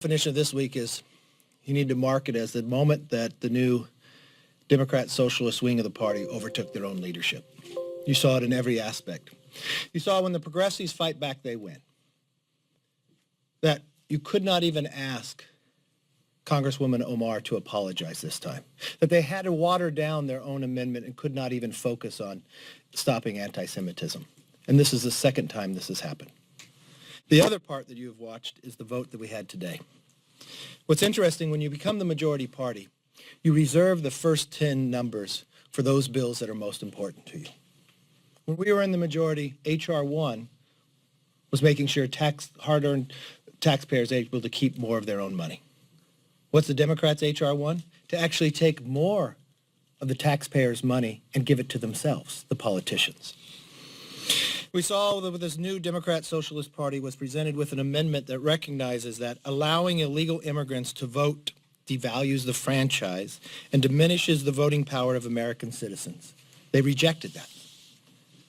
Definition of this week is you need to mark it as the moment that the new Democrat Socialist wing of the party overtook their own leadership. You saw it in every aspect. You saw when the progressives fight back, they win. That you could not even ask Congresswoman Omar to apologize this time. That they had to water down their own amendment and could not even focus on stopping anti-Semitism. And this is the second time this has happened. The other part that you have watched is the vote that we had today. What's interesting, when you become the majority party, you reserve the first 10 numbers for those bills that are most important to you. When we were in the majority, H.R. 1 was making sure hard-earned taxpayers are able to keep more of their own money. What's the Democrats' H.R. 1? To actually take more of the taxpayers' money and give it to themselves, the politicians. We saw that this new Democrat Socialist Party was presented with an amendment that recognizes that allowing illegal immigrants to vote devalues the franchise and diminishes the voting power of American citizens. They rejected that.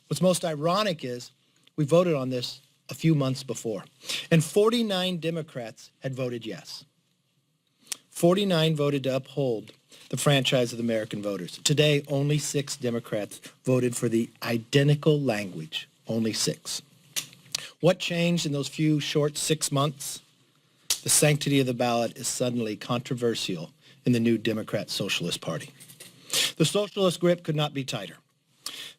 What's most ironic is we voted on this a few months before, and 49 Democrats had voted yes. 49 voted to uphold the franchise of the American voters. Today, only 6 Democrats voted for the identical language. Only 6. What changed in those few short 6 months? The sanctity of the ballot is suddenly controversial in the new Democrat Socialist Party. The socialist grip could not be tighter.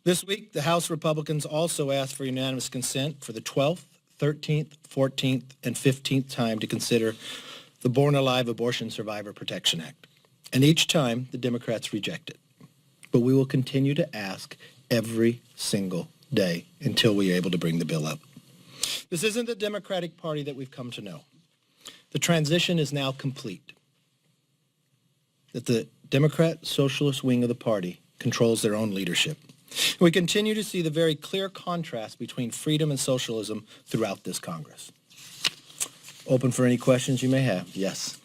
This week, the House Republicans also asked for unanimous consent for the 12th, 13th, 14th, and 15th time to consider the Born Alive Abortion Survivor Protection Act. And each time, the Democrats reject it. But we will continue to ask every single day until we are able to bring the bill up. This isn't the Democratic Party that we've come to know. The transition is now complete. That the Democrat Socialist wing of the party controls their own leadership. We continue to see the very clear contrast between freedom and socialism throughout this Congress. Open for any questions you may have. Yes.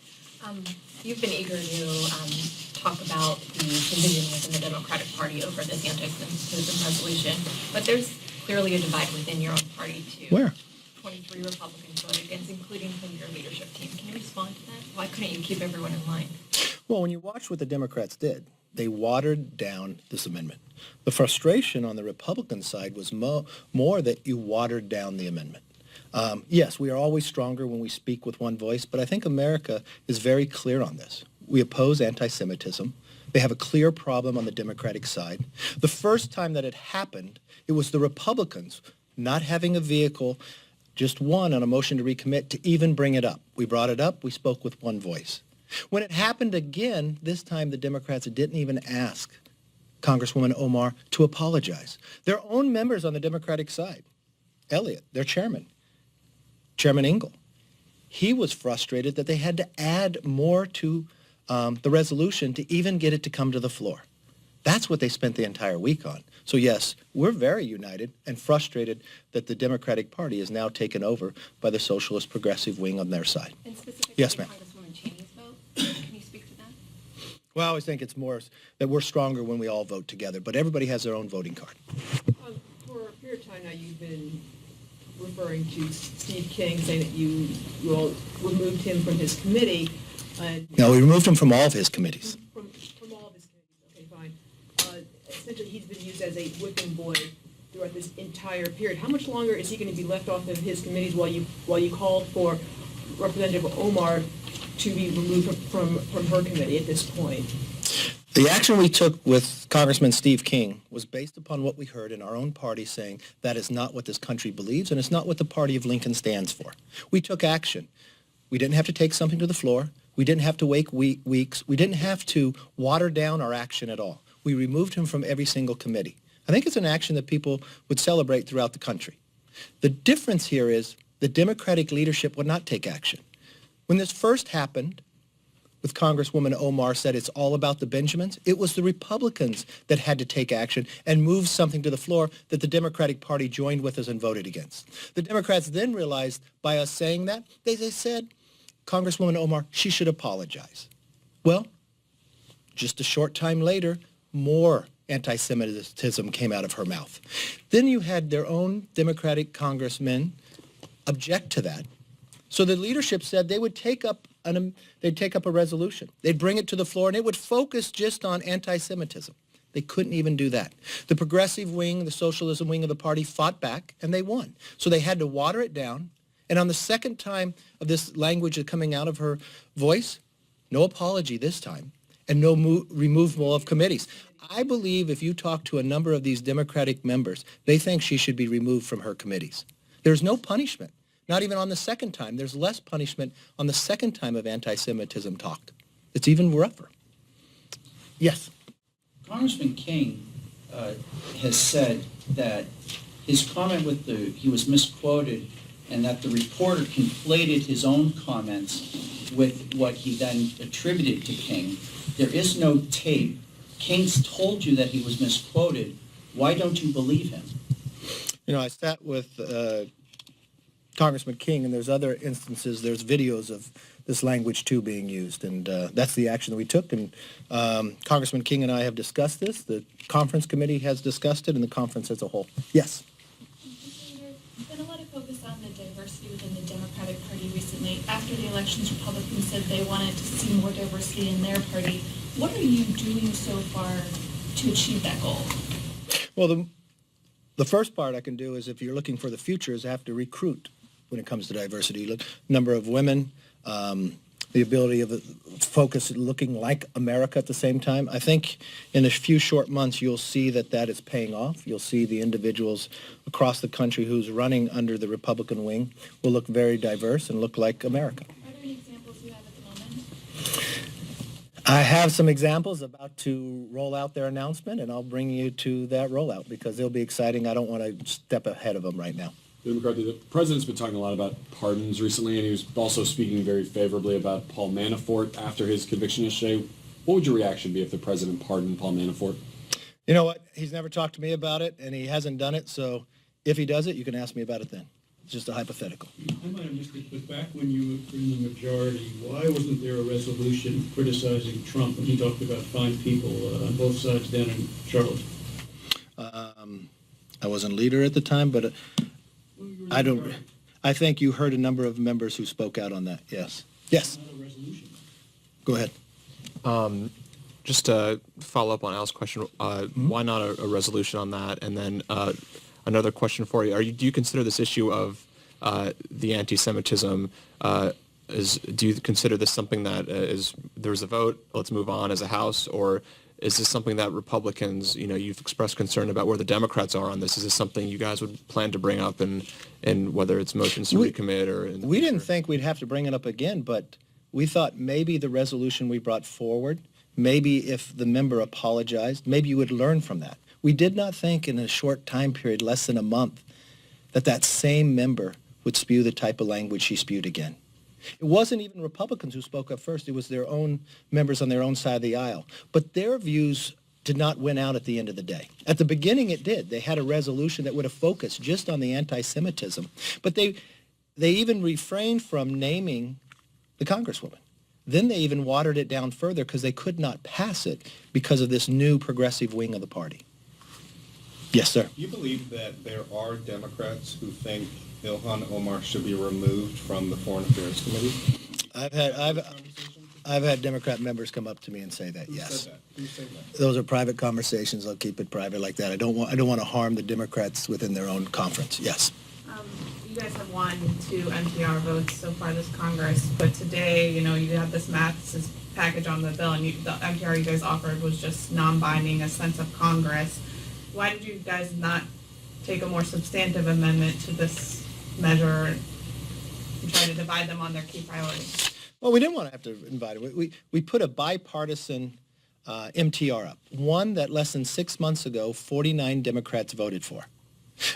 You've been eager to talk about the division within the Democratic Party over this anti-Semitism resolution, but there's clearly a divide within your own party too. Where? 23 Republicans voted against, including from your leadership team. Can you respond to that? Why couldn't you keep everyone in line? Well, when you watch what the Democrats did, they watered down this amendment. The frustration on the Republican side was more that you watered down the amendment. Yes, we are always stronger when we speak with one voice, but I think America is very clear on this. We oppose anti-Semitism. They have a clear problem on the Democratic side. The first time that it happened, it was the Republicans not having a vehicle, just one on a motion to recommit, to even bring it up. We brought it up. We spoke with one voice. When it happened again, this time the Democrats didn't even ask Congresswoman Omar to apologize. Their own members on the Democratic side, Elliott, their chairman, Chairman Engel, he was frustrated that they had to add more to the resolution to even get it to come to the floor. That's what they spent the entire week on. So yes, we're very united and frustrated that the Democratic Party is now taken over by the socialist progressive wing on their side. And specifically, yes, ma'am. Congresswoman Cheney's vote. Can you speak to that? Well, I always think it's more that we're stronger when we all vote together, but everybody has their own voting card. For a period of time now, you've been referring to Steve King, saying that you all removed him from his committee. No, we removed him from all of his committees. From all of his committees, okay, fine. Essentially, he's been used as a whipping boy throughout this entire period. How much longer is he going to be left off of his committees while you called for Representative Omar to be removed from her committee at this point? The action we took with Congressman Steve King was based upon what we heard in our own party saying that is not what this country believes and it's not what the party of Lincoln stands for. We took action. We didn't have to take something to the floor. We didn't have to wait weeks. We didn't have to water down our action at all. We removed him from every single committee. I think it's an action that people would celebrate throughout the country. The difference here is the Democratic leadership would not take action. When this first happened, with Congresswoman Omar said it's all about the Benjamins, it was the Republicans that had to take action and move something to the floor that the Democratic Party joined with us and voted against. The Democrats then realized by us saying that, they said, Congresswoman Omar, she should apologize. Well, just a short time later, more anti-Semitism came out of her mouth. Then you had their own Democratic congressmen object to that. So the leadership said they would take up a resolution. They'd bring it to the floor, and it would focus just on anti-Semitism. They couldn't even do that. The progressive wing, the socialism wing of the party fought back, and they won. So they had to water it down. And on the second time of this language coming out of her voice, no apology this time, and no removal of committees. I believe if you talk to a number of these Democratic members, they think she should be removed from her committees. There's no punishment, not even on the second time. There's less punishment on the second time of anti-Semitism talked. It's even rougher. Yes. Congressman King has said that his comment he was misquoted and that the reporter conflated his own comments with what he then attributed to King. There is no tape. King's told you that he was misquoted. Why don't you believe him? You know, I sat with Congressman King, and there's other instances, there's videos of this language too being used, and that's the action that we took. And Congressman King and I have discussed this. The conference committee has discussed it, and the conference as a whole. Yes. There's been a lot of focus on the diversity within the Democratic Party recently. After the elections, Republicans said they wanted to see more diversity in their party. What are you doing so far to achieve that goal? Well, the first part I can do is, if you're looking for the future, is I have to recruit when it comes to diversity. Look, number of women, the ability of a focus looking like America at the same time. I think in a few short months you'll see that is paying off. You'll see the individuals across the country who's running under the Republican wing will look very diverse and look like America. Are there any examples you have at the moment? I have some examples about to roll out their announcement, and I'll bring you to that rollout because they'll be exciting. I don't want to step ahead of them right now. McCarthy, the president's been talking a lot about pardons recently, and he was also speaking very favorably about Paul Manafort after his conviction yesterday. What would your reaction be if the president pardoned Paul Manafort? You know what? He's never talked to me about it, and he hasn't done it, so if he does it, you can ask me about it then. It's just a hypothetical. I might have missed it, but back when you were in the majority, why wasn't there a resolution criticizing Trump when he talked about fine people on both sides down in Charlotte? I wasn't leader at the time, but I don't. I think you heard a number of members who spoke out on that. Yes. Yes. Not a resolution. Go ahead. Just to follow up on Al's question, why not a resolution on that? And then another question for you: do you consider this issue of the anti-Semitism? Do you consider this something that there's a vote, let's move on as a House, or is this something that Republicans, you've expressed concern about where the Democrats are on this? Is this something you guys would plan to bring up, and whether it's motions to recommit or in the we future? didn't think we'd have to bring it up again, but we thought maybe the resolution we brought forward, maybe if the member apologized, maybe you would learn from that. We did not think in a short time period, less than a month, that same member would spew the type of language she spewed again. It wasn't even Republicans who spoke up first. It was their own members on their own side of the aisle. But their views did not win out at the end of the day. At the beginning, it did. They had a resolution that would have focused just on the anti-Semitism. But they even refrained from naming the Congresswoman. Then they even watered it down further because they could not pass it because of this new progressive wing of the party. Yes, sir. You believe that there are Democrats who think Ilhan Omar should be removed from the Foreign Affairs Committee? I've had Democrat members come up to me and say that. Yes. Who said that? Those are private conversations. I'll keep it private like that. I don't want to harm the Democrats within their own conference. Yes. You guys have won 2 NPR votes so far this Congress, but today, you have this math package on the bill, and the NPR you guys offered was just non-binding, a sense of Congress. Why did you guys not take a more substantive amendment to this measure and try to divide them on their key priorities? Well, we didn't want to have to invite it. We put a bipartisan MTR up, one that less than 6 months ago, 49 Democrats voted for.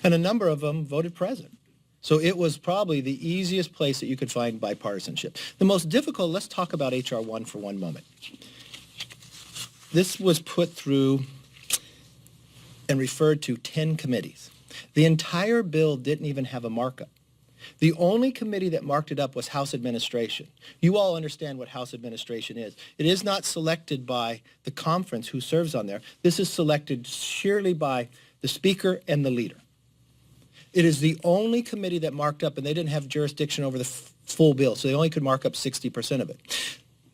And a number of them voted present. So it was probably the easiest place that you could find bipartisanship. The most difficult, let's talk about H.R. 1 for one moment. This was put through and referred to 10 committees. The entire bill didn't even have a markup. The only committee that marked it up was House Administration. You all understand what House Administration is. It is not selected by the conference who serves on there. This is selected sheerly by the Speaker and the leader. It is the only committee that marked up, and they didn't have jurisdiction over the full bill, so they only could mark up 60% of it.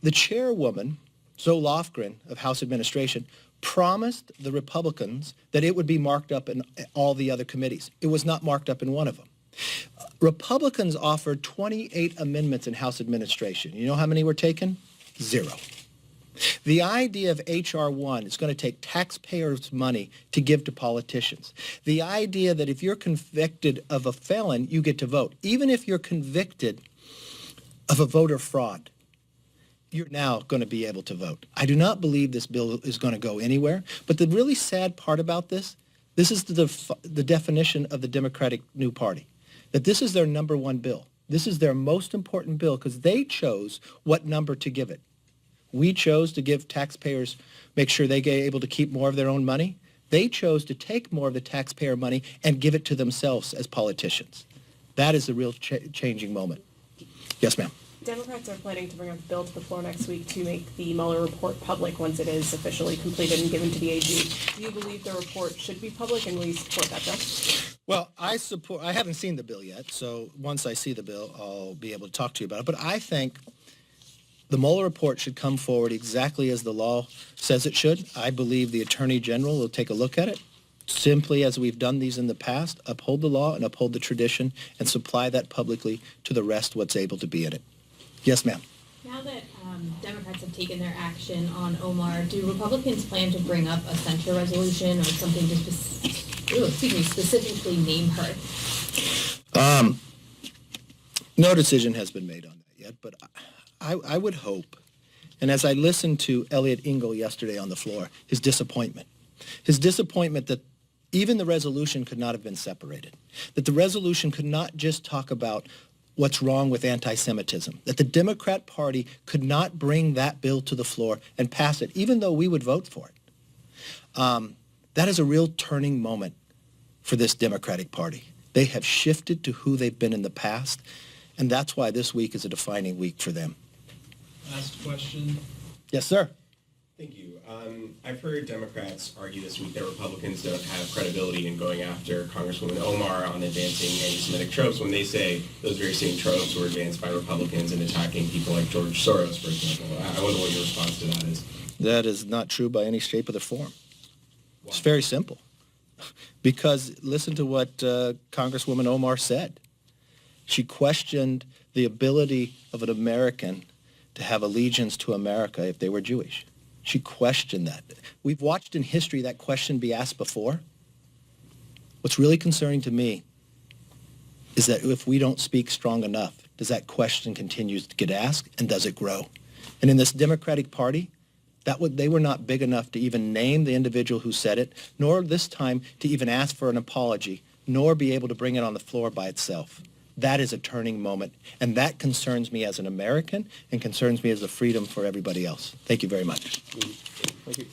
The chairwoman, Zoe Lofgren of House Administration, promised the Republicans that it would be marked up in all the other committees. It was not marked up in one of them. Republicans offered 28 amendments in House Administration. You know how many were taken? 0. The idea of H.R. 1 is going to take taxpayers' money to give to politicians. The idea that if you're convicted of a felon, you get to vote. Even if you're convicted of a voter fraud, you're now going to be able to vote. I do not believe this bill is going to go anywhere. But the really sad part about this is the definition of the Democratic New Party, that this is their number one bill. This is their most important bill because they chose what number to give it. We chose to give taxpayers, make sure they get able to keep more of their own money. They chose to take more of the taxpayer money and give it to themselves as politicians. That is the real changing moment. Yes, ma'am. Democrats are planning to bring up the bill to the floor next week to make the Mueller report public once it is officially completed and given to the AG. Do you believe the report should be public, and will you support that bill? Well, I haven't seen the bill yet, so once I see the bill, I'll be able to talk to you about it. But I think the Mueller report should come forward exactly as the law says it should. I believe the Attorney General will take a look at it, simply as we've done these in the past, uphold the law and uphold the tradition, and supply that publicly to the rest what's able to be in it. Yes, ma'am. Now that Democrats have taken their action on Omar, do Republicans plan to bring up a censure resolution or something to specifically name her? No decision has been made on that yet, but I would hope, and as I listened to Elliot Engel yesterday on the floor, his disappointment that even the resolution could not have been separated, that the resolution could not just talk about what's wrong with anti-Semitism, that the Democrat Party could not bring that bill to the floor and pass it, even though we would vote for it. That is a real turning moment for this Democratic Party. They have shifted to who they've been in the past, and that's why this week is a defining week for them. Last question. Yes, sir. Thank you. I've heard Democrats argue this week that Republicans don't have credibility in going after Congresswoman Omar on advancing anti-Semitic tropes when they say those very same tropes were advanced by Republicans in attacking people like George Soros, for example. I wonder what your response to that is. That is not true by any shape of the form. Why? It's very simple. Because listen to what Congresswoman Omar said. She questioned the ability of an American to have allegiance to America if they were Jewish. She questioned that. We've watched in history that question be asked before. What's really concerning to me is that if we don't speak strong enough, does that question continue to get asked, and does it grow? And in this Democratic Party, they were not big enough to even name the individual who said it, nor this time to even ask for an apology, nor be able to bring it on the floor by itself. That is a turning moment, and that concerns me as an American and concerns me as a freedom for everybody else. Thank you very much. Thank you.